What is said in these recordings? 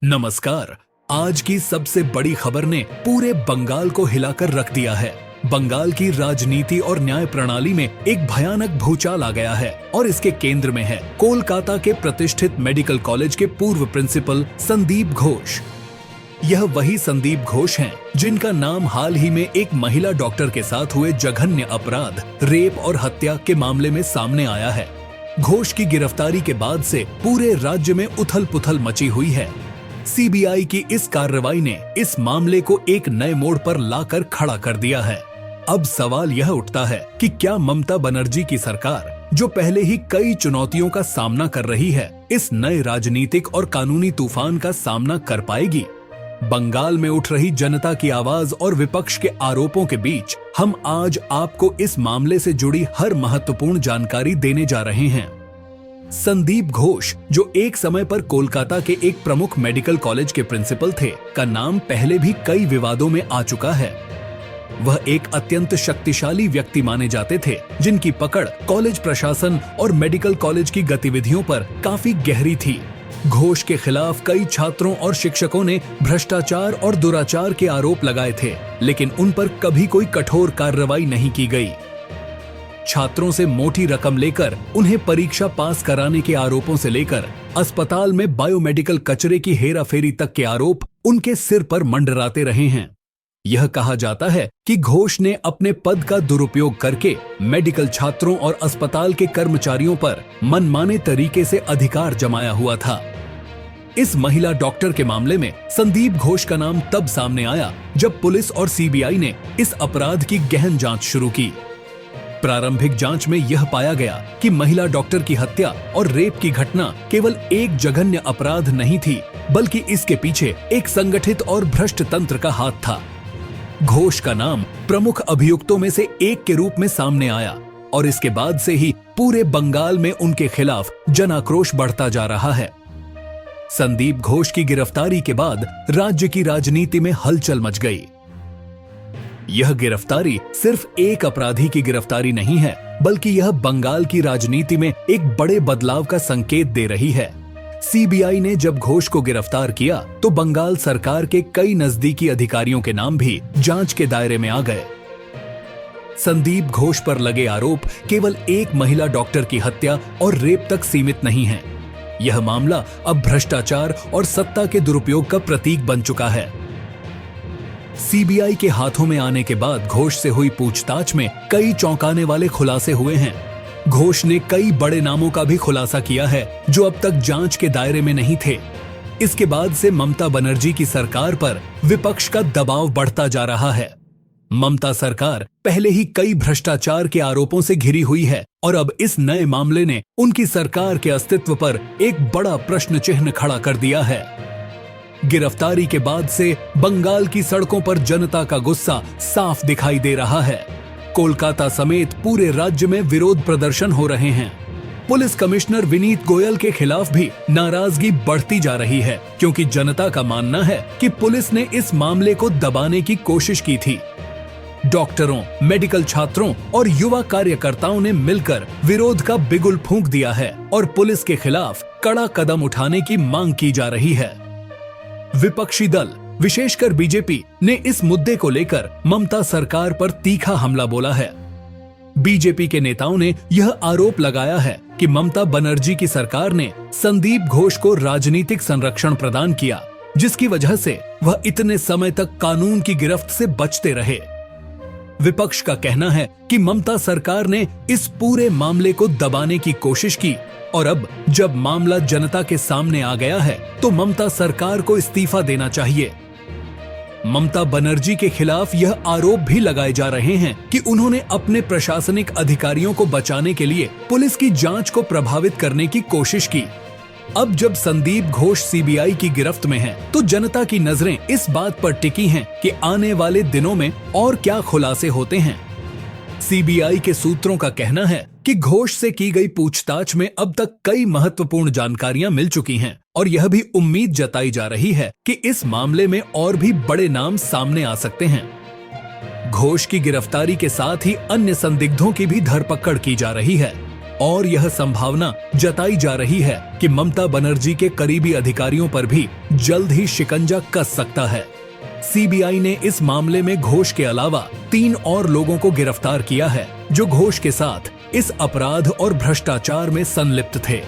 नमस्कार। आज की सबसे बड़ी खबर ने पूरे बंगाल को हिलाकर रख दिया है। बंगाल की राजनीति और न्याय प्रणाली में एक भयानक भूचाल आ गया है और इसके केंद्र में है कोलकाता के प्रतिष्ठित मेडिकल कॉलेज के पूर्व प्रिंसिपल संदीप घोष। यह वही संदीप घोष हैं जिनका नाम हाल ही में एक महिला डॉक्टर के साथ हुए जघन्य अपराध, रेप और हत्या के मामले में सामने आया है। घोष की गिरफ्तारी के बाद से पूरे राज्य में उथल-पुथल मची हुई है। सीबीआई की इस कार्रवाई ने इस मामले को एक नए मोड़ पर लाकर खड़ा कर दिया है। अब सवाल यह उठता है कि क्या ममता बनर्जी की सरकार, जो पहले ही कई चुनौतियों का सामना कर रही है, इस नए राजनीतिक और कानूनी तूफान का सामना कर पाएगी? बंगाल में उठ रही जनता की आवाज और विपक्ष के आरोपों के बीच हम आज आपको इस मामले से जुड़ी हर महत्वपूर्ण जानकारी देने जा रहे हैं। संदीप घोष, जो एक समय पर कोलकाता के एक प्रमुख मेडिकल कॉलेज के प्रिंसिपल थे, का नाम पहले भी कई विवादों में आ चुका है। वह एक अत्यंत शक्तिशाली व्यक्ति माने जाते थे, जिनकी पकड़ कॉलेज प्रशासन और मेडिकल कॉलेज की गतिविधियों पर काफी गहरी थी। घोष के खिलाफ कई छात्रों और शिक्षकों ने भ्रष्टाचार और दुराचार के आरोप लगाए थे, लेकिन उन पर कभी कोई कठोर कार्रवाई नहीं की गई। छात्रों से मोटी रकम लेकर उन्हें परीक्षा पास कराने के आरोपों से लेकर अस्पताल में बायोमेडिकल कचरे की हेराफेरी तक के आरोप उनके सिर पर मंडराते रहे हैं। यह कहा जाता है कि घोष ने अपने पद का दुरुपयोग करके मेडिकल छात्रों और अस्पताल के कर्मचारियों पर मनमाने तरीके से अधिकार जमाया हुआ था। इस महिला डॉक्टर के मामले में संदीप घोष का नाम तब सामने आया जब पुलिस और सीबीआई ने इस अपराध की गहन जांच शुरू की। प्रारंभिक जांच में यह पाया गया कि महिला डॉक्टर की हत्या और रेप की घटना केवल एक जघन्य अपराध नहीं थी, बल्कि इसके पीछे एक संगठित और भ्रष्ट तंत्र का हाथ था। घोष का नाम प्रमुख अभियुक्तों में से एक के रूप में सामने आया और इसके बाद से ही पूरे बंगाल में उनके खिलाफ जनाक्रोश बढ़ता जा रहा है। संदीप घोष की गिरफ्तारी के बाद राज्य की राजनीति में हलचल मच गई। यह गिरफ्तारी सिर्फ एक अपराधी की गिरफ्तारी नहीं है, बल्कि यह बंगाल की राजनीति में एक बड़े बदलाव का संकेत दे रही है। सीबीआई ने जब घोष को गिरफ्तार किया तो बंगाल सरकार के कई नजदीकी अधिकारियों के नाम भी जांच के दायरे में आ गए। संदीप घोष पर लगे आरोप केवल एक महिला डॉक्टर की हत्या और रेप तक सीमित नहीं है। यह मामला अब भ्रष्टाचार और सत्ता के दुरुपयोग का प्रतीक बन चुका है। सीबीआई के हाथों में आने के बाद घोष से हुई पूछताछ में कई चौंकाने वाले खुलासे हुए हैं। घोष ने कई बड़े नामों का भी खुलासा किया है जो अब तक जांच के दायरे में नहीं थे। इसके बाद से ममता बनर्जी की सरकार पर विपक्ष का दबाव बढ़ता जा रहा है। ममता सरकार पहले ही कई भ्रष्टाचार के आरोपों से घिरी हुई है और अब इस नए मामले ने उनकी सरकार के अस्तित्व पर एक बड़ा प्रश्न चिन्ह खड़ा कर दिया है। गिरफ्तारी के बाद से बंगाल की सड़कों पर जनता का गुस्सा साफ दिखाई दे रहा है। कोलकाता समेत पूरे राज्य में विरोध प्रदर्शन हो रहे हैं। पुलिस कमिश्नर विनीत गोयल के खिलाफ भी नाराजगी बढ़ती जा रही है, क्योंकि जनता का मानना है कि पुलिस ने इस मामले को दबाने की कोशिश की थी। डॉक्टरों, मेडिकल छात्रों और युवा कार्यकर्ताओं ने मिलकर विरोध का बिगुल फूंक दिया है और पुलिस के खिलाफ कड़ा कदम उठाने की मांग की जा रही है। विपक्षी दल, विशेषकर बीजेपी, ने इस मुद्दे को लेकर ममता सरकार पर तीखा हमला बोला है। बीजेपी के नेताओं ने यह आरोप लगाया है कि ममता बनर्जी की सरकार ने संदीप घोष को राजनीतिक संरक्षण प्रदान किया, जिसकी वजह से वह इतने समय तक कानून की गिरफ्त से बचते रहे। विपक्ष का कहना है कि ममता सरकार ने इस पूरे मामले को दबाने की कोशिश की और अब जब मामला जनता के सामने आ गया है तो ममता सरकार को इस्तीफा देना चाहिए। ममता बनर्जी के खिलाफ यह आरोप भी लगाए जा रहे हैं कि उन्होंने अपने प्रशासनिक अधिकारियों को बचाने के लिए पुलिस की जांच को प्रभावित करने की कोशिश की। अब जब संदीप घोष सीबीआई की गिरफ्त में हैं, तो जनता की नजरें इस बात पर टिकी हैं कि आने वाले दिनों में और क्या खुलासे होते हैं। सीबीआई के सूत्रों का कहना है कि घोष से की गई पूछताछ में अब तक कई महत्वपूर्ण जानकारियां मिल चुकी हैं और यह भी उम्मीद जताई जा रही है कि इस मामले में और भी बड़े नाम सामने आ सकते हैं। घोष की गिरफ्तारी के साथ ही अन्य संदिग्धों की भी धरपकड़ की जा रही है। और यह संभावना जताई जा रही है कि ममता बनर्जी के करीबी अधिकारियों पर भी जल्द ही शिकंजा कस सकता है। सीबीआई ने इस मामले में घोष के अलावा 3 और लोगों को गिरफ्तार किया है जो घोष के साथ इस अपराध और भ्रष्टाचार में संलिप्त थे।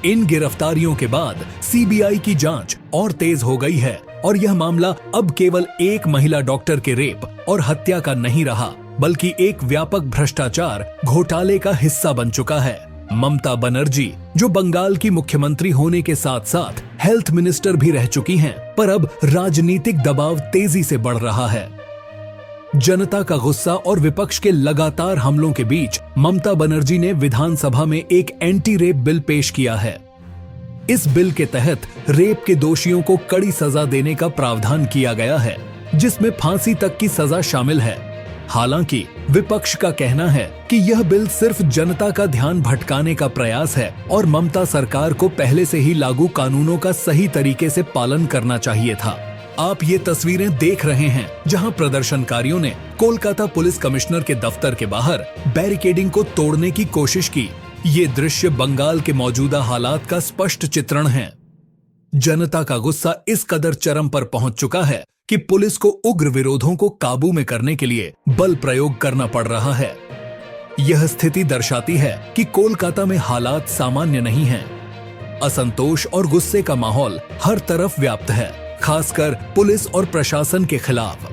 इन गिरफ्तारियों के बाद सीबीआई की जांच और तेज हो गई है और यह मामला अब केवल एक महिला डॉक्टर के रेप और हत्या का नहीं रहा, बल्कि एक व्यापक भ्रष्टाचार घोटाले का हिस्सा बन चुका है। ममता बनर्जी, जो बंगाल की मुख्यमंत्री होने के साथ साथ हेल्थ मिनिस्टर भी रह चुकी हैं, पर अब राजनीतिक दबाव तेजी से बढ़ रहा है। जनता का गुस्सा और विपक्ष के लगातार हमलों के बीच ममता बनर्जी ने विधानसभा में एक एंटी रेप बिल पेश किया है। इस बिल के तहत रेप के दोषियों को कड़ी सजा देने का प्रावधान किया गया है, जिसमें फांसी तक की सजा शामिल है। हालांकि विपक्ष का कहना है कि यह बिल सिर्फ जनता का ध्यान भटकाने का प्रयास है और ममता सरकार को पहले से ही लागू कानूनों का सही तरीके से पालन करना चाहिए था। आप ये तस्वीरें देख रहे हैं जहां प्रदर्शनकारियों ने कोलकाता पुलिस कमिश्नर के दफ्तर के बाहर बैरिकेडिंग को तोड़ने की कोशिश की। ये दृश्य बंगाल के मौजूदा हालात का स्पष्ट चित्रण है। जनता का गुस्सा इस कदर चरम पर पहुंच चुका है कि पुलिस को उग्र विरोधों को काबू में करने के लिए बल प्रयोग करना पड़ रहा है। यह स्थिति दर्शाती है कि कोलकाता में हालात सामान्य नहीं हैं। असंतोष और गुस्से का माहौल हर तरफ व्याप्त है, खासकर पुलिस और प्रशासन के खिलाफ।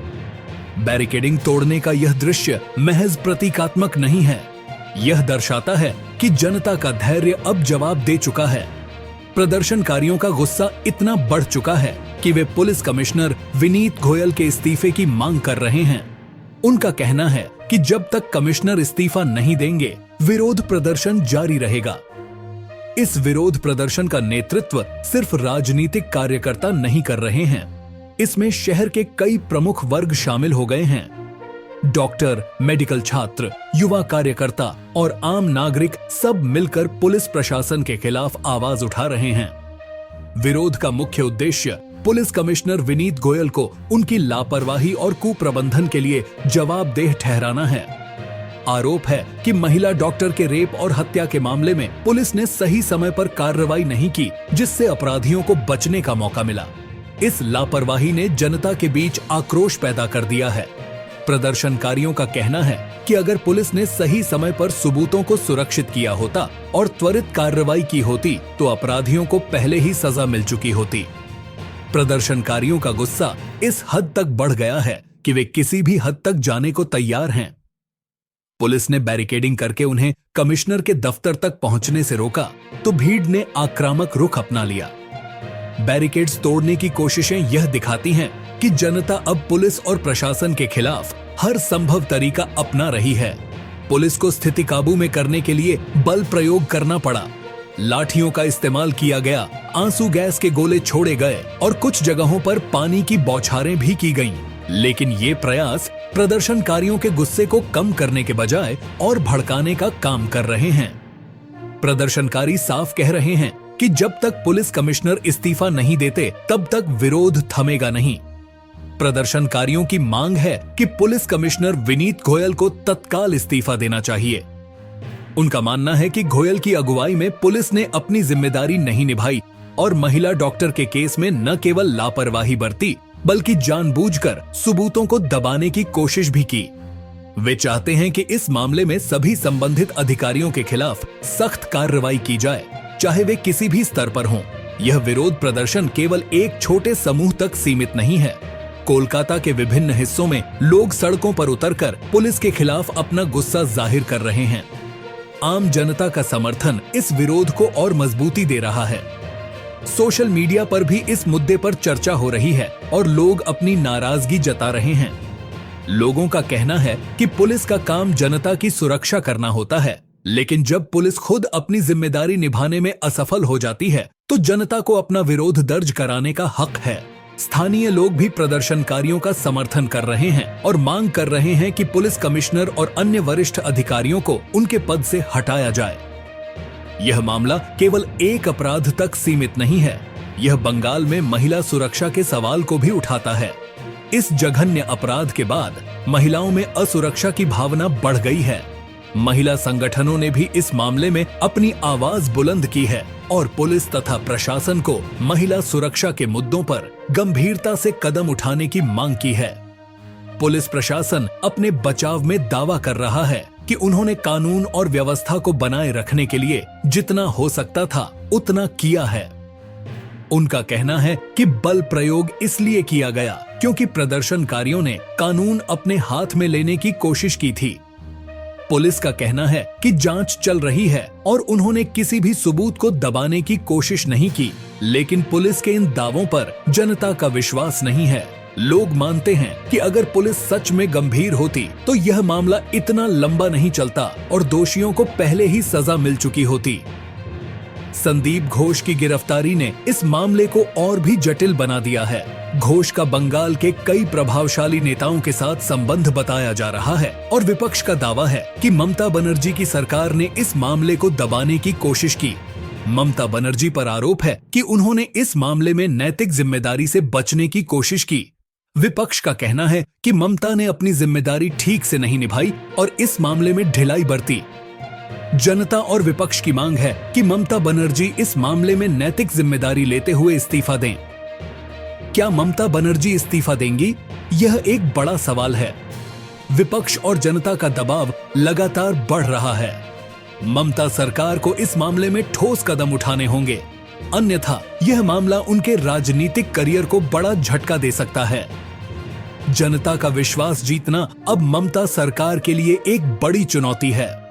बैरिकेडिंग तोड़ने का यह दृश्य महज प्रतीकात्मक नहीं है, यह दर्शाता है कि जनता का धैर्य अब जवाब दे चुका है। प्रदर्शनकारियों का गुस्सा इतना बढ़ चुका है कि वे पुलिस कमिश्नर विनीत गोयल के इस्तीफे की मांग कर रहे हैं। उनका कहना है कि जब तक कमिश्नर इस्तीफा नहीं देंगे, विरोध प्रदर्शन जारी रहेगा। इस विरोध प्रदर्शन का नेतृत्व सिर्फ राजनीतिक कार्यकर्ता नहीं कर रहे हैं, इसमें शहर के कई प्रमुख वर्ग शामिल हो गए हैं। डॉक्टर, मेडिकल छात्र, युवा कार्यकर्ता और आम नागरिक सब मिलकर पुलिस प्रशासन के खिलाफ आवाज उठा रहे हैं। विरोध का मुख्य उद्देश्य पुलिस कमिश्नर विनीत गोयल को उनकी लापरवाही और कुप्रबंधन के लिए जवाबदेह ठहराना है। आरोप है कि महिला डॉक्टर के रेप और हत्या के मामले में पुलिस ने सही समय पर कार्रवाई नहीं की, जिससे अपराधियों को बचने का मौका मिला। इस लापरवाही ने जनता के बीच आक्रोश पैदा कर दिया है। प्रदर्शनकारियों का कहना है कि अगर पुलिस ने सही समय पर सबूतों को सुरक्षित किया होता और त्वरित कार्रवाई की होती तो अपराधियों को पहले ही सजा मिल चुकी होती। प्रदर्शनकारियों का गुस्सा इस हद तक बढ़ गया है कि वे किसी भी हद तक जाने को तैयार हैं। पुलिस ने बैरिकेडिंग करके उन्हें कमिश्नर के दफ्तर तक पहुंचने से रोका तो भीड़ ने आक्रामक रुख अपना लिया। बैरिकेड्स तोड़ने की कोशिशें यह दिखाती हैं कि जनता अब पुलिस और प्रशासन के खिलाफ हर संभव तरीका अपना रही है। पुलिस को स्थिति काबू में करने के लिए बल प्रयोग करना पड़ा। लाठियों का इस्तेमाल किया गया, आंसू गैस के गोले छोड़े गए और कुछ जगहों पर पानी की बौछारें भी की गईं। लेकिन ये प्रयास प्रदर्शनकारियों के गुस्से को कम करने के बजाय और भड़काने का काम कर रहे हैं। प्रदर्शनकारी साफ कह रहे हैं कि जब तक पुलिस कमिश्नर इस्तीफा नहीं देते तब तक विरोध थमेगा नहीं। प्रदर्शनकारियों की मांग है कि पुलिस कमिश्नर विनीत गोयल को तत्काल इस्तीफा देना चाहिए। उनका मानना है कि गोयल की अगुवाई में पुलिस ने अपनी जिम्मेदारी नहीं निभाई और महिला डॉक्टर के केस में न केवल लापरवाही बरती बल्कि जानबूझकर सबूतों को दबाने की कोशिश भी की। वे चाहते हैं कि इस मामले में सभी संबंधित अधिकारियों के खिलाफ सख्त कार्रवाई की जाए, चाहे वे किसी भी स्तर पर हों। यह विरोध प्रदर्शन केवल एक छोटे समूह तक सीमित नहीं है। कोलकाता के विभिन्न हिस्सों में लोग सड़कों पर उतरकर पुलिस के खिलाफ अपना गुस्सा जाहिर कर रहे हैं। आम जनता का समर्थन इस विरोध को और मजबूती दे रहा है। सोशल मीडिया पर भी इस मुद्दे पर चर्चा हो रही है और लोग अपनी नाराजगी जता रहे हैं। लोगों का कहना है कि पुलिस का काम जनता की सुरक्षा करना होता है, लेकिन जब पुलिस खुद अपनी जिम्मेदारी निभाने में असफल हो जाती है तो जनता को अपना विरोध दर्ज कराने का हक है। स्थानीय लोग भी प्रदर्शनकारियों का समर्थन कर रहे हैं और मांग कर रहे हैं कि पुलिस कमिश्नर और अन्य वरिष्ठ अधिकारियों को उनके पद से हटाया जाए। यह मामला केवल एक अपराध तक सीमित नहीं है, यह बंगाल में महिला सुरक्षा के सवाल को भी उठाता है। इस जघन्य अपराध के बाद महिलाओं में असुरक्षा की भावना बढ़ गई है। महिला संगठनों ने भी इस मामले में अपनी आवाज बुलंद की है और पुलिस तथा प्रशासन को महिला सुरक्षा के मुद्दों पर गंभीरता से कदम उठाने की मांग की है। पुलिस प्रशासन अपने बचाव में दावा कर रहा है कि उन्होंने कानून और व्यवस्था को बनाए रखने के लिए जितना हो सकता था उतना किया है। उनका कहना है कि बल प्रयोग इसलिए किया गया क्योंकि प्रदर्शनकारियों ने कानून अपने हाथ में लेने की कोशिश की थी। पुलिस का कहना है कि जांच चल रही है और उन्होंने किसी भी सबूत को दबाने की कोशिश नहीं की, लेकिन पुलिस के इन दावों पर जनता का विश्वास नहीं है। लोग मानते हैं कि अगर पुलिस सच में गंभीर होती तो यह मामला इतना लंबा नहीं चलता और दोषियों को पहले ही सजा मिल चुकी होती। संदीप घोष की गिरफ्तारी ने इस मामले को और भी जटिल बना दिया है। घोष का बंगाल के कई प्रभावशाली नेताओं के साथ संबंध बताया जा रहा है और विपक्ष का दावा है कि ममता बनर्जी की सरकार ने इस मामले को दबाने की कोशिश की। ममता बनर्जी पर आरोप है कि उन्होंने इस मामले में नैतिक जिम्मेदारी से बचने की कोशिश की। विपक्ष का कहना है कि ममता ने अपनी जिम्मेदारी ठीक से नहीं निभाई और इस मामले में ढिलाई बरती। जनता और विपक्ष की मांग है कि ममता बनर्जी इस मामले में नैतिक जिम्मेदारी लेते हुए इस्तीफा दें। क्या ममता बनर्जी इस्तीफा देंगी? यह एक बड़ा सवाल है। विपक्ष और जनता का दबाव लगातार बढ़ रहा है। ममता सरकार को इस मामले में ठोस कदम उठाने होंगे, अन्यथा यह मामला उनके राजनीतिक करियर को बड़ा झटका दे सकता है। जनता का विश्वास जीतना अब ममता सरकार के लिए एक बड़ी चुनौती है।